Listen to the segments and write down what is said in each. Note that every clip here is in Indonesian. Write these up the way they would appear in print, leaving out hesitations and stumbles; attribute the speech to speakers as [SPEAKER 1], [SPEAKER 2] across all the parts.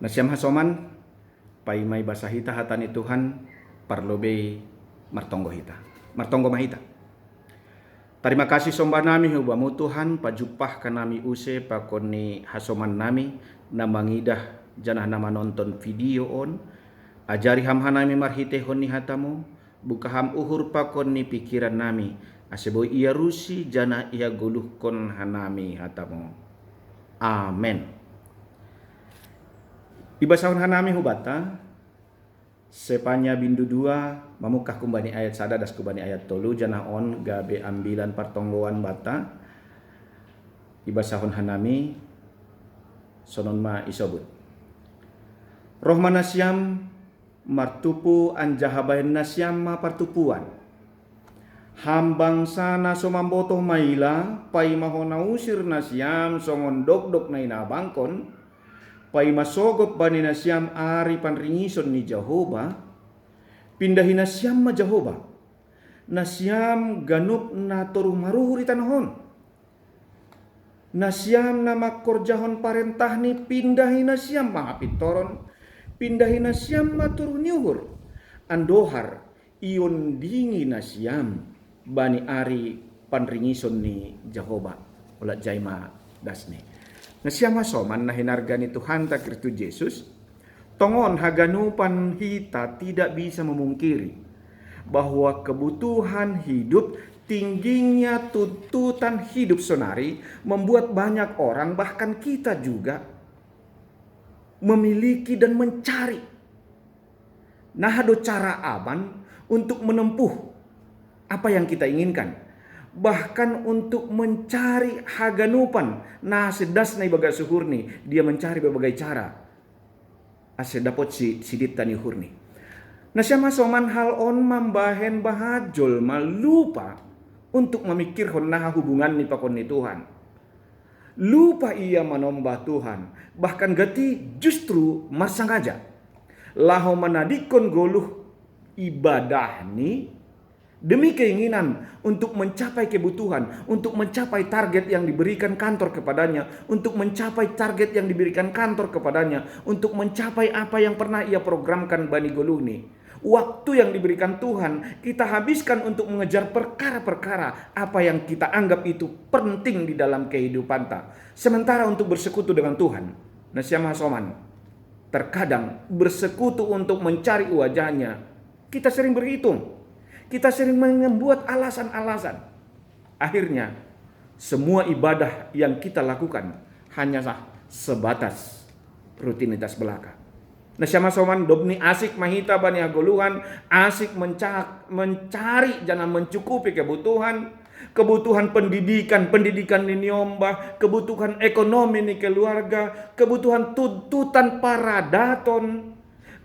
[SPEAKER 1] Nasyam hasoman pai may basa hita hatani Tuhan parlobe martonggo hita. Martonggo mahita. Terima kasih somba nami hubamu Tuhan pajupah kanami use pakoni hasoman nami na mangidah janah nama nonton video on ajari ham hanami marhite honi hatamu buka ham uhur pakoni pikiran nami asebo ia rusi jana ia guluhkon hanami hatamu. Amen. Ibasahun hanami hubata sepanya bindu dua mamukah kumbani ayat sada das kumbani ayat tolu jana on gabe ambilan partonggoan bata ibasahun hanami sonon ma isobut rohman nasyam martupu anjahabayan nasyam ma partupuan hambang sana somambotoh maila pai mahona usir nasyam songon dok na inabangkon pai masogop bani nasyam ari panringison ni Jehovah pindahin nasyam ma Jehovah nasyam ganup na toruh maruhuri tanahon nasyam na makorjahon parentah ni pindahin nasyam ma apitoron pindahin nasyam ma turuh niuhur andohar ion dingi nasyam bani ari panringison ni Jehovah ulat jaima dasne. Nasyam hasoman na hinargani Tuhan ta Kristus Yesus, tongon haganupan hita tidak bisa memungkiri bahwa kebutuhan hidup tingginya tuntutan hidup sonari membuat banyak orang bahkan kita juga memiliki dan mencari nahado cara aman untuk menempuh apa yang kita inginkan. Bahkan untuk mencari haganupan nah sedas na ibaga suhurni dia mencari berbagai cara ase dapat sidit tani hurni nasyam hasoman hal on mambahen bahajol malupa untuk memikirkan nah hubungan ni pakon ni Tuhan lupa ia menombah Tuhan bahkan gati justru masangaja laho manadikon goluh ibadah ni demi keinginan untuk mencapai kebutuhan, untuk mencapai target yang diberikan kantor kepadanya, untuk mencapai target yang diberikan kantor kepadanya, untuk mencapai apa yang pernah ia programkan Bani Goluni. Waktu yang diberikan Tuhan kita habiskan untuk mengejar perkara-perkara apa yang kita anggap itu penting di dalam kehidupan kita. Sementara untuk bersekutu dengan Tuhan, nasyam hasoman, terkadang bersekutu untuk mencari wajahnya, kita sering berhitung. Kita sering membuat alasan-alasan. Akhirnya, semua ibadah yang kita lakukan hanyalah sebatas rutinitas belaka. Nasyam hasoman dobni asik mahita bani agoluhan, asik mencari jangan mencukupi kebutuhan pendidikan ni niombah, kebutuhan ekonomi ni keluarga, kebutuhan tuntutan para daton,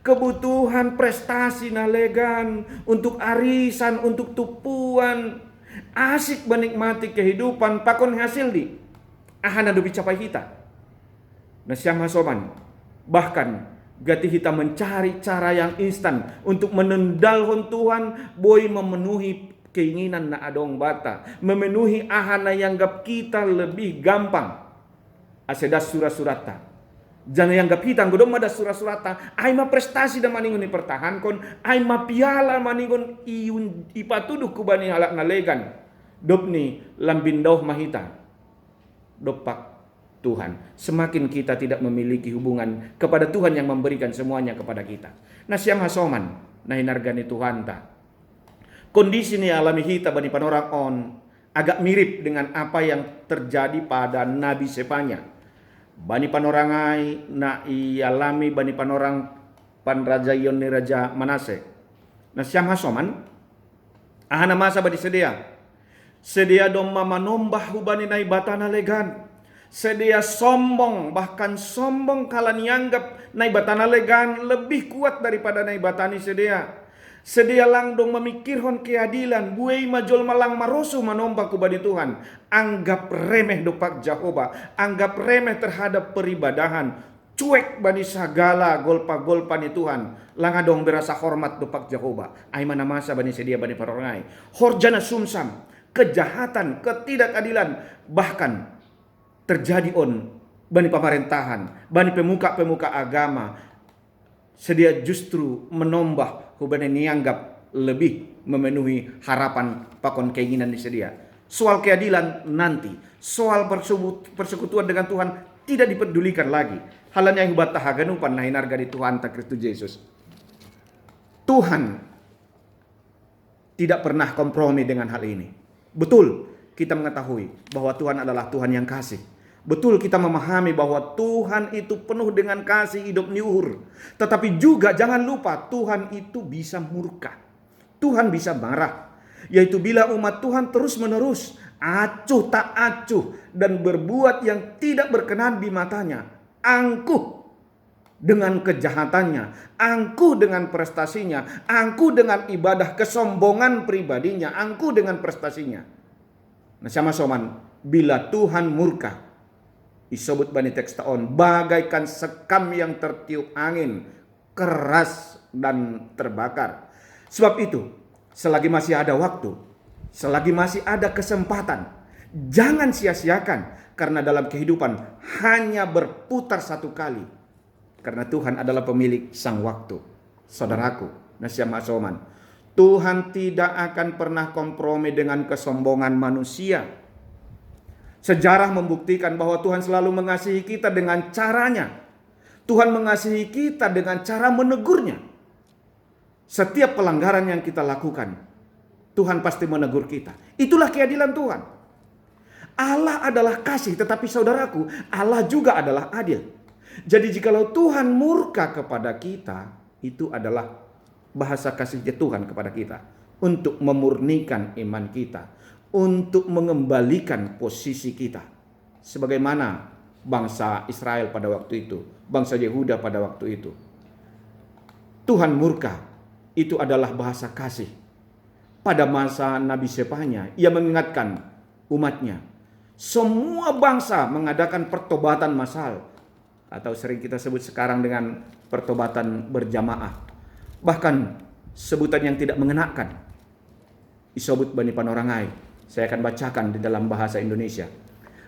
[SPEAKER 1] kebutuhan prestasi nalegan, untuk arisan, untuk tupuan, asik menikmati kehidupan, pakon hasil di ahana dobi capai hita. Nasyam hasoman, bahkan gati hita mencari cara yang instan untuk menendalhon Tuhan, boy memenuhi keinginan na adong bata, memenuhi ahana yang gap kita lebih gampang. Asedas surat-surata. Jangan yang gap hitang godom ada surat-surata ai ma prestasi da maningon ni pertahankon ai ma piala maningon ipatuduh ku bani halak nalegan dopni lambindoh mahita dopak Tuhan. Semakin kita tidak memiliki hubungan kepada Tuhan yang memberikan semuanya kepada kita. Nasyam hasoman na hinargani Tuhan ta. Kondisi ni alami hita bani panorang on agak mirip dengan apa yang terjadi pada Nabi Sepanya. Bani panorangai na ialami bani panorang panraja yon ni Raja Manase. Nasyam hasoman ahana masa bani sedia doma manombah hubani na ibatana legan. Sedia sombong, bahkan sombong kala nianggap na ibatana legan lebih kuat daripada na ibatani sedia. Sedia lang dong memikirkan keadilan, buai majol malang marosu manombah ku bani Tuhan. Anggap remeh dopak Jehovah, anggap remeh terhadap peribadahan, cuek bani sagala golpa-golpa ni Tuhan. Langa dong berasa hormat dopak Jehovah. Ai mana masa bani sedia bani parongai. Horjana sumsam, kejahatan, ketidakadilan, bahkan terjadi on bani pemerintahan, bani pemuka-pemuka agama, sedia justru menombah hubungan nianggap lebih memenuhi harapan pakon keinginan di sedia. Soal keadilan nanti, soal persekutuan dengan Tuhan tidak dipedulikan lagi. Halanya yang hubat tahaganupan nahin harga di Tuhan tak Kristus Yesus. Tuhan tidak pernah kompromi dengan hal ini. Betul, kita mengetahui bahwa Tuhan adalah Tuhan yang kasih. Betul, kita memahami bahwa Tuhan itu penuh dengan kasih, hidup niuhur. Tetapi juga jangan lupa Tuhan itu bisa murka. Tuhan bisa marah. Yaitu bila umat Tuhan terus-menerus acuh tak acuh dan berbuat yang tidak berkenan di matanya. Angkuh dengan kejahatannya, angkuh dengan prestasinya, angkuh dengan ibadah kesombongan pribadinya, angkuh dengan prestasinya. Nah, sama soman, bila Tuhan murka, isobut bani tekstaon, bagaikan sekam yang tertiup angin, keras dan terbakar. Sebab itu, selagi masih ada waktu, selagi masih ada kesempatan, jangan sia-siakan, karena dalam kehidupan hanya berputar satu kali. Karena Tuhan adalah pemilik sang waktu. Saudaraku, nasyama soman, Tuhan tidak akan pernah kompromi dengan kesombongan manusia. Sejarah membuktikan bahwa Tuhan selalu mengasihi kita dengan caranya. Tuhan mengasihi kita dengan cara menegurnya. Setiap pelanggaran yang kita lakukan, Tuhan pasti menegur kita. Itulah keadilan Tuhan. Allah adalah kasih, tetapi saudaraku, Allah juga adalah adil. Jadi jikalau Tuhan murka kepada kita, itu adalah bahasa kasihnya Tuhan kepada kita. Untuk memurnikan iman kita. Untuk mengembalikan posisi kita. Sebagaimana bangsa Israel pada waktu itu. Bangsa Yehuda pada waktu itu. Tuhan murka, itu adalah bahasa kasih. Pada masa Nabi Sepanya, ia mengingatkan umatnya. Semua bangsa mengadakan pertobatan massal. Atau sering kita sebut sekarang dengan pertobatan berjamaah. Bahkan sebutan yang tidak mengenakan. Isobut bani panorangai. Saya akan bacakan di dalam bahasa Indonesia.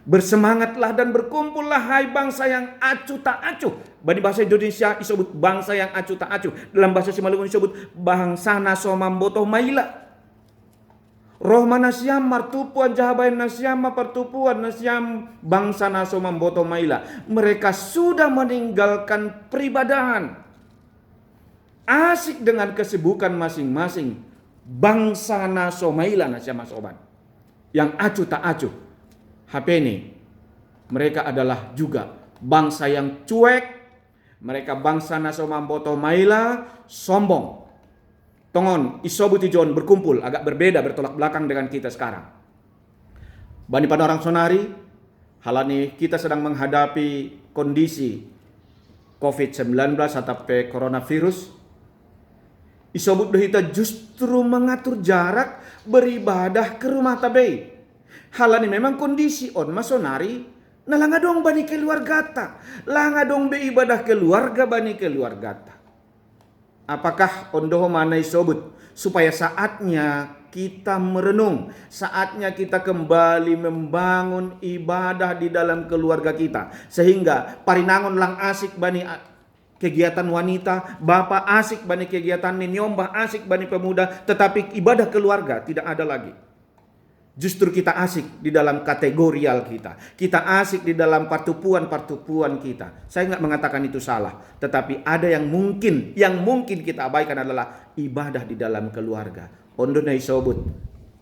[SPEAKER 1] Bersemangatlah dan berkumpullah hai bangsa yang acuh tak acuh. Bani bahasa Indonesia isobut bangsa yang acuh tak acuh. Dalam bahasa Simalungun isobut bangsa nasomamboto maila. Roh manasiam martupuan jahabain nasiam pertupuan nasiam bangsa nasomamboto maila. Mereka sudah meninggalkan peribadahan. Asik dengan kesibukan masing-masing. Bangsa nasomaila nasiam soban. Yang acuh tak acuh. HP ini. Mereka adalah juga bangsa yang cuek. Mereka bangsa nasomamboto maila sombong. Tongon, isobuti John berkumpul, agak berbeda, bertolak belakang dengan kita sekarang. Bani Panorang Sonari, halani kita sedang menghadapi kondisi COVID-19 atau coronavirus. Isobut kita justru mengatur jarak beribadah ke rumah tabe. Halani memang kondisi on masonari, nalanga dong bani keluarga, langa dong beribadah keluarga bani keluarga. Apakah ondoh manai sobut supaya saatnya kita merenung, saatnya kita kembali membangun ibadah di dalam keluarga kita, sehingga parinangon lang asik bani kegiatan wanita, bapak asik bani kegiatan ninyombah asik bani pemuda, tetapi ibadah keluarga tidak ada lagi. Justru kita asik di dalam kategorial kita. Kita asik di dalam partupuan-partupuan kita. Saya nggak mengatakan itu salah. Tetapi ada yang mungkin kita abaikan adalah ibadah di dalam keluarga. Ondonai sobut.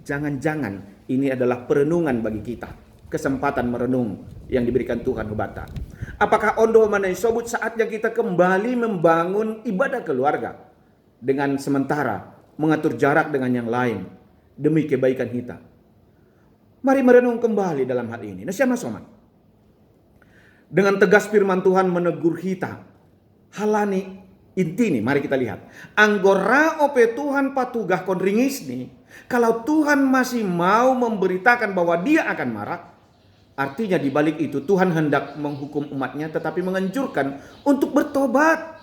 [SPEAKER 1] Jangan-jangan ini adalah perenungan bagi kita. Kesempatan merenung yang diberikan Tuhan kepada. Apakah ondo manai sobut saatnya kita kembali membangun ibadah keluarga. Dengan sementara mengatur jarak dengan yang lain. Demi kebaikan kita. Mari merenung kembali dalam hal ini. Nasyama soman. Dengan tegas firman Tuhan menegur kita. Halani inti nih, mari kita lihat. Anggora ope Tuhan patugah konringis nih. Kalau Tuhan masih mau memberitakan bahwa dia akan marah. Artinya di balik itu Tuhan hendak menghukum umatnya tetapi menganjurkan untuk bertobat.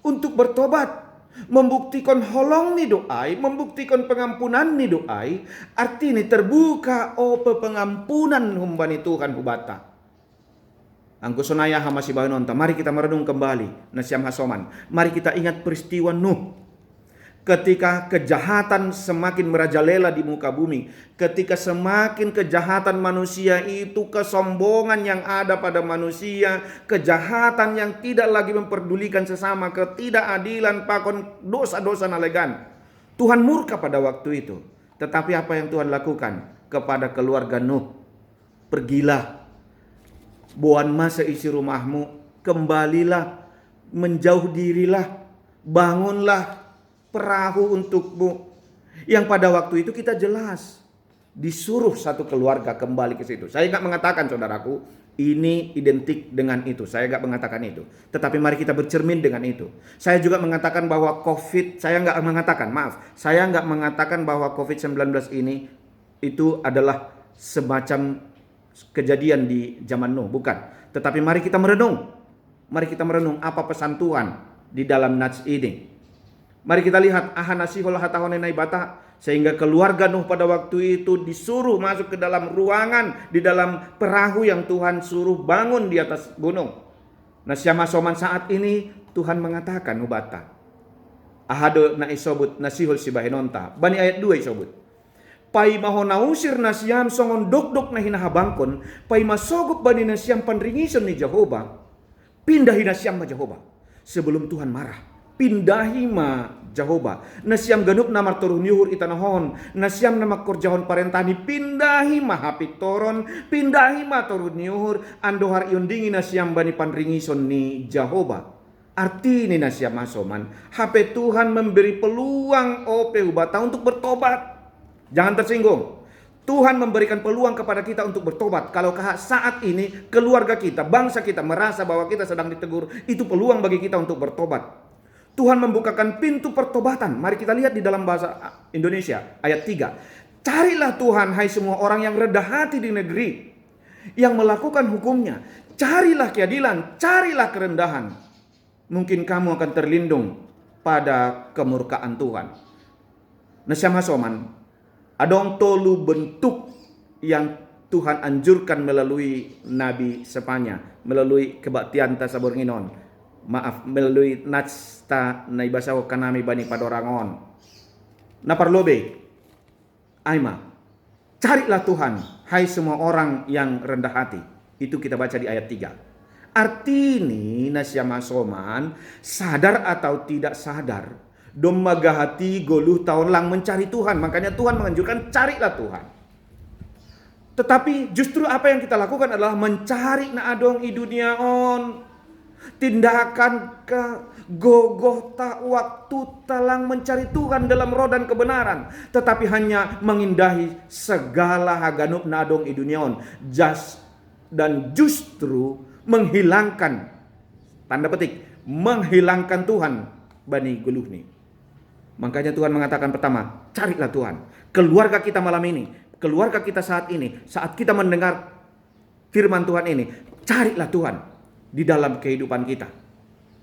[SPEAKER 1] Untuk bertobat. Membuktikan holong ni doai, membuktikan pengampunan ni doai, artinya terbuka pengampunan humbani Tuhan hubata. Angko sonaya hamasi bahinonta. Mari kita merenung kembali nasiam hasoman. Mari kita ingat peristiwa Nuh. Ketika kejahatan semakin merajalela di muka bumi, ketika semakin kejahatan manusia itu, kesombongan yang ada pada manusia, kejahatan yang tidak lagi memperdulikan sesama, ketidakadilan, pakon dosa-dosa nalegan. Tuhan murka pada waktu itu. Tetapi apa yang Tuhan lakukan kepada keluarga Nuh? Pergilah, buan masa isi rumahmu, kembalilah, menjauh dirilah, bangunlah perahu untukmu. Yang pada waktu itu kita jelas disuruh satu keluarga kembali ke situ. Saya nggak mengatakan, saudaraku, ini identik dengan itu. Saya nggak mengatakan itu. Tetapi mari kita bercermin dengan itu. Saya juga mengatakan bahwa saya nggak mengatakan bahwa COVID-19 ini itu adalah semacam kejadian di zaman Nuh, bukan. Tetapi mari kita merenung. Mari kita merenung apa pesan Tuhan di dalam nats ini. Mari kita lihat ahanasihol hatahonenai bata, sehingga keluarga Nuh pada waktu itu disuruh masuk ke dalam ruangan di dalam perahu yang Tuhan suruh bangun di atas gunung. Nah, siama soman saat ini Tuhan mengatakan ubata. Ahado na isobut nasihol sibahenonta. Bani ayat 2 isobut. Pai maho nausir nasiam songon dok-dok na hinahabangkon, pai masogop bani nasiam panringison ni Jehovah, pindahi nasiam ma Jehovah. Sebelum Tuhan marah, pindahi ma Jehovah. Nasiam ganup namar turun yuhur itanahon, nasiam nama korjahon parentani, pindahi ma hapitoron, pindahi ma turun yuhur, andohar iundingi nasiam bani panringison ni Jehovah. Arti ini nasiam masoman, HP Tuhan memberi peluang ope ubata untuk bertobat. Jangan tersinggung. Tuhan memberikan peluang kepada kita untuk bertobat. Kalau saat ini keluarga kita, bangsa kita merasa bahwa kita sedang ditegur, itu peluang bagi kita untuk bertobat. Tuhan membukakan pintu pertobatan. Mari kita lihat di dalam bahasa Indonesia ayat 3. Carilah Tuhan, hai semua orang yang rendah hati di negeri, yang melakukan hukumnya. Carilah keadilan, carilah kerendahan. Mungkin kamu akan terlindung pada kemurkaan Tuhan. Nasiam hasoman, adong tolu bentuk yang Tuhan anjurkan melalui Nabi Sepanya, melalui kebaktian tasabornginon, melalui natsta naibasaw kanami bani padorangon. Naparlobe, aima, carilah Tuhan, hai semua orang yang rendah hati. Itu kita baca di ayat 3. Arti ini nasiama soman, sadar atau tidak sadar, dommaga hati goluh tahun lang mencari Tuhan. Makanya Tuhan menganjurkan carilah Tuhan. Tetapi justru apa yang kita lakukan adalah mencari na adong i dunia on. Tindakan ke gogoh tak waktu talang mencari Tuhan dalam roh dan kebenaran. Tetapi hanya mengindahi segala haganup na adong i dunia on. Dan justru menghilangkan, tanda petik, menghilangkan Tuhan bani goluh nih. Makanya Tuhan mengatakan pertama, carilah Tuhan. Keluarga kita malam ini, keluarga kita saat ini, saat kita mendengar firman Tuhan ini, carilah Tuhan di dalam kehidupan kita.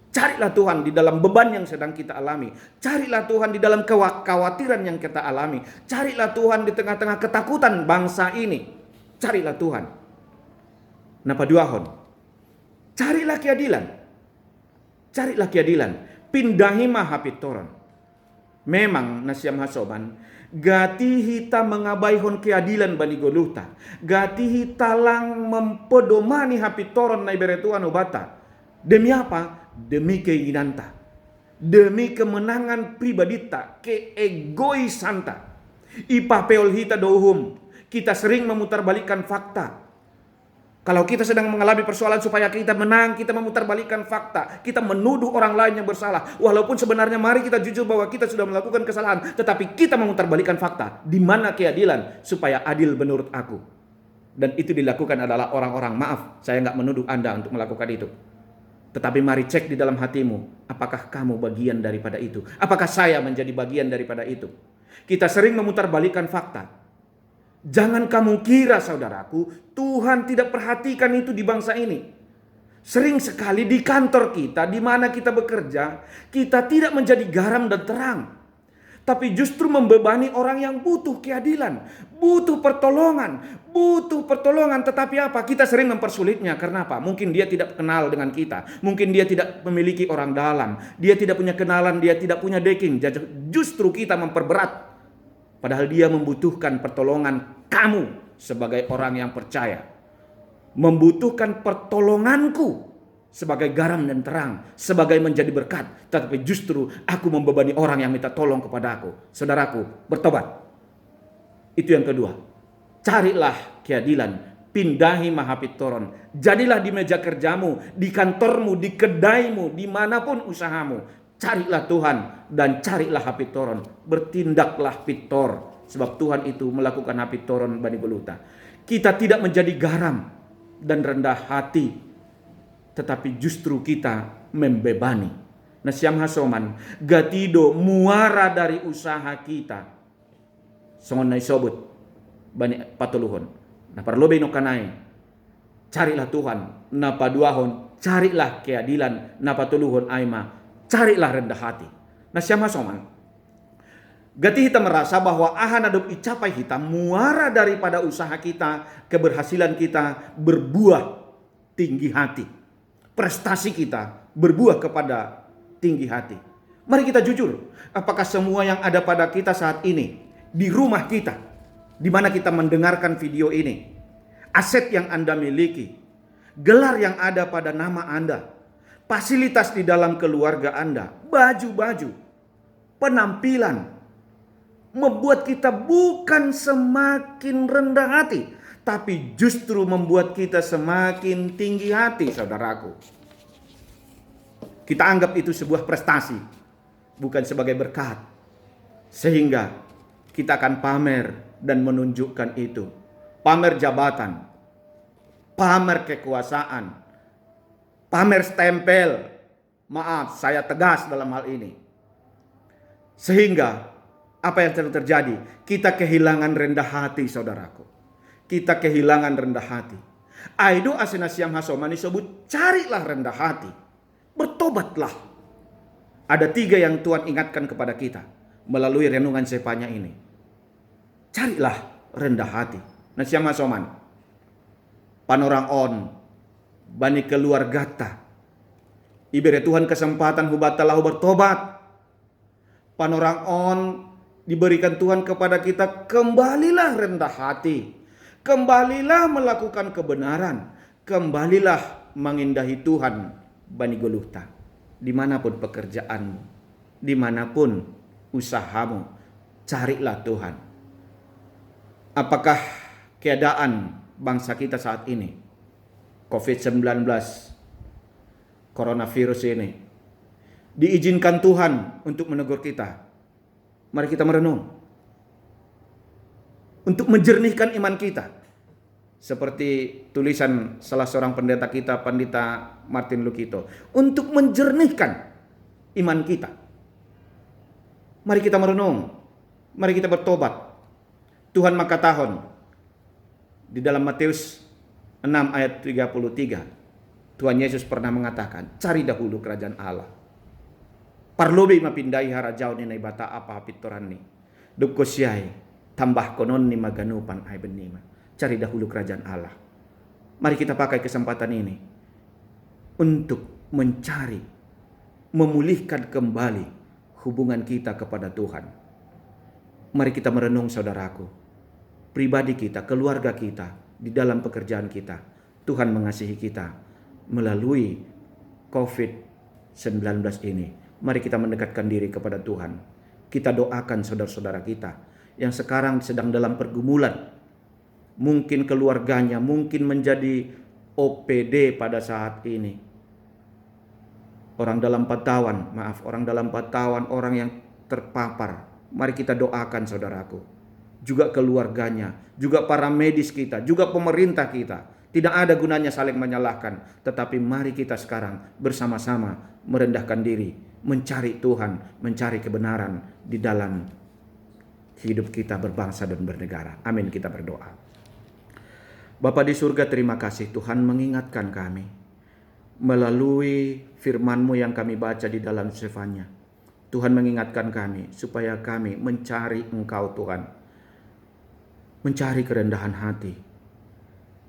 [SPEAKER 1] Carilah Tuhan di dalam beban yang sedang kita alami. Carilah Tuhan di dalam kekhawatiran yang kita alami. Carilah Tuhan di tengah-tengah ketakutan bangsa ini. Carilah Tuhan. Napa duahon? Carilah keadilan. Carilah keadilan. Pindahi mahapitoron. Memang nasiam hasoman, gati hita mengabaihon keadilan bani goluhta, gati hita lang mempedomani hapitoron na iberetuan obata. Demi apa? Demi keinginanta, demi kemenangan pribadita, keegoisanta. Ipapeol hita dohum, kita sering memutarbalikkan fakta. Kalau kita sedang mengalami persoalan supaya kita menang, kita memutarbalikkan fakta. Kita menuduh orang lain yang bersalah. Walaupun sebenarnya mari kita jujur bahwa kita sudah melakukan kesalahan. Tetapi kita memutarbalikkan fakta. Di mana keadilan supaya adil menurut aku. Dan itu dilakukan adalah orang-orang, maaf, saya nggak menuduh Anda untuk melakukan itu. Tetapi mari cek di dalam hatimu. Apakah kamu bagian daripada itu? Apakah saya menjadi bagian daripada itu? Kita sering memutarbalikkan fakta. Jangan kamu kira, saudaraku, Tuhan tidak perhatikan itu di bangsa ini. Sering sekali di kantor kita, di mana kita bekerja, kita tidak menjadi garam dan terang. tapi justru membebani orang yang butuh keadilan, butuh pertolongan. Tetapi apa? Kita sering mempersulitnya. Karena apa? Mungkin dia tidak kenal dengan kita, mungkin dia tidak memiliki orang dalam, dia tidak punya kenalan, dia tidak punya backing. Justru kita memperberat, padahal dia membutuhkan pertolongan kamu sebagai orang yang percaya, membutuhkan pertolonganku sebagai garam dan terang, sebagai menjadi berkat. Tetapi justru aku membebani orang yang minta tolong kepada aku. Saudaraku, bertobat. Itu yang kedua. Carilah keadilan, pindahi mahapitoron. Jadilah di meja kerjamu, di kantormu, di kedaimu, dimanapun usahamu. Carilah Tuhan dan carilah hapitoron. Bertindaklah pitor, sebab Tuhan itu melakukan hapitoron Bani Goluta. Kita tidak menjadi garam dan rendah hati, tetapi justru kita membebani. Nah, siam hasoman gatido muara dari usaha kita. Songon nai sobut banyak patuluhon. Nah, parlobe no kanai. Carilah Tuhan, na paduahon, carilah keadilan, na patuluhon aima, carilah rendah hati. Nah, siam hasoman gati kita merasa bahwa ahan adop icapai kita muara daripada usaha kita, keberhasilan kita berbuah tinggi hati. Prestasi kita berbuah kepada tinggi hati. Mari kita jujur, apakah semua yang ada pada kita saat ini, di rumah kita, di mana kita mendengarkan video ini, aset yang Anda miliki, gelar yang ada pada nama Anda, fasilitas di dalam keluarga Anda, baju-baju, penampilan, membuat kita bukan semakin rendah hati, tapi justru membuat kita semakin tinggi hati, saudaraku. Kita anggap itu sebuah prestasi, bukan sebagai berkat. Sehingga kita akan pamer dan menunjukkan itu. Pamer jabatan, pamer kekuasaan, pamer stempel. Maaf, saya tegas dalam hal ini. Sehingga apa yang terjadi? Kita kehilangan rendah hati, saudaraku. Kita kehilangan rendah hati. Aido asena siam hasomani sebut carilah rendah hati. Bertobatlah. Ada 3 yang Tuhan ingatkan kepada kita melalui renungan sepanya ini. Carilah rendah hati. Nah, siam hasoman panorang on bani keluarga ta. Ibere Tuhan kesempatan hubatalah bertobat. Panorang on diberikan Tuhan kepada kita, kembalilah rendah hati. Kembalilah melakukan kebenaran. Kembalilah mengindahi Tuhan Bani Goluta. Dimanapun pekerjaanmu, dimanapun usahamu, carilah Tuhan. Apakah keadaan bangsa kita saat ini, COVID-19, coronavirus ini, diizinkan Tuhan untuk menegur kita? Mari kita merenung. Untuk menjernihkan iman kita. Seperti tulisan salah seorang pendeta kita, Pendeta Martin Lukito. Untuk menjernihkan iman kita. Mari kita merenung. Mari kita bertobat. Tuhan makatahon. Di dalam Matius 6 ayat 33. Tuhan Yesus pernah mengatakan, cari dahulu kerajaan Allah. Parlobe mapindai harajau ni naibata apa pitoran ni. Dukkosyai. Tambah konon ni maganupan ay benima. Cari dahulu kerajaan Allah. Mari kita pakai kesempatan ini untuk mencari, memulihkan kembali hubungan kita kepada Tuhan. Mari kita merenung, saudaraku. Pribadi kita, keluarga kita, di dalam pekerjaan kita. Tuhan mengasihi kita melalui COVID-19 ini. Mari kita mendekatkan diri kepada Tuhan. Kita doakan saudara-saudara kita yang sekarang sedang dalam pergumulan. Mungkin keluarganya, mungkin menjadi OPD pada saat ini. Orang dalam pantauan, orang yang terpapar. Mari kita doakan, saudaraku. Juga keluarganya, juga para medis kita, juga pemerintah kita. Tidak ada gunanya saling menyalahkan. Tetapi mari kita sekarang bersama-sama merendahkan diri, mencari Tuhan, mencari kebenaran di dalam hidup kita berbangsa dan bernegara. Amin, kita berdoa. Bapa di surga, terima kasih Tuhan mengingatkan kami melalui firman-Mu yang kami baca di dalam Sefanya. Tuhan mengingatkan kami supaya kami mencari Engkau Tuhan. Mencari kerendahan hati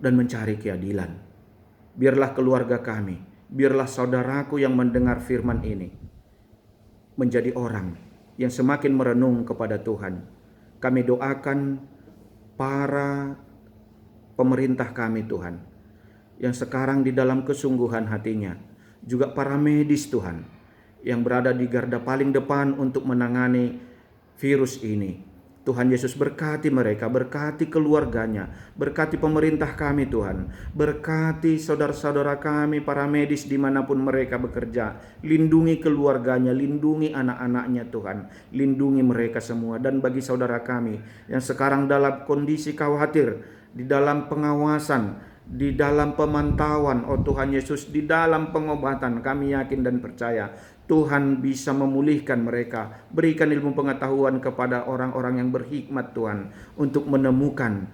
[SPEAKER 1] dan mencari keadilan. Biarlah keluarga kami, biarlah saudaraku yang mendengar firman ini menjadi orang yang semakin merenung kepada Tuhan. Kami doakan para pemerintah kami Tuhan, yang sekarang di dalam kesungguhan hatinya, juga para medis Tuhan, yang berada di garda paling depan untuk menangani virus ini. Tuhan Yesus berkati mereka, berkati keluarganya, berkati pemerintah kami Tuhan, berkati saudara-saudara kami para medis dimanapun mereka bekerja, lindungi keluarganya, lindungi anak-anaknya Tuhan, lindungi mereka semua. Dan bagi saudara kami yang sekarang dalam kondisi khawatir, di dalam pengawasan, di dalam pemantauan, oh Tuhan Yesus, di dalam pengobatan, kami yakin dan percaya Tuhan bisa memulihkan mereka. Berikan ilmu pengetahuan kepada orang-orang yang berhikmat Tuhan, untuk menemukan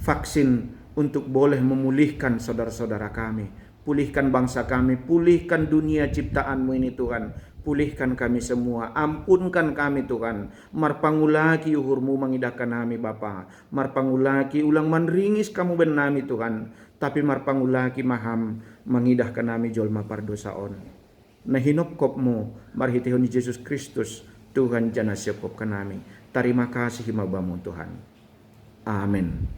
[SPEAKER 1] vaksin untuk boleh memulihkan saudara-saudara kami. Pulihkan bangsa kami, pulihkan dunia ciptaan-Mu ini Tuhan. Pulihkan kami semua, ampunkan kami Tuhan. Marpangulaki uhur-Mu mangidahkan kami Bapa. Marpangulaki ulang manringis kamu benami Tuhan. Tapi marpangulaki maham mangidahkan kami jolma pardosaon. Nahinop kopmu marhitihon Yesus Kristus Tuhan jana siapkop kanami. Terima kasih himabamu Tuhan. Amin.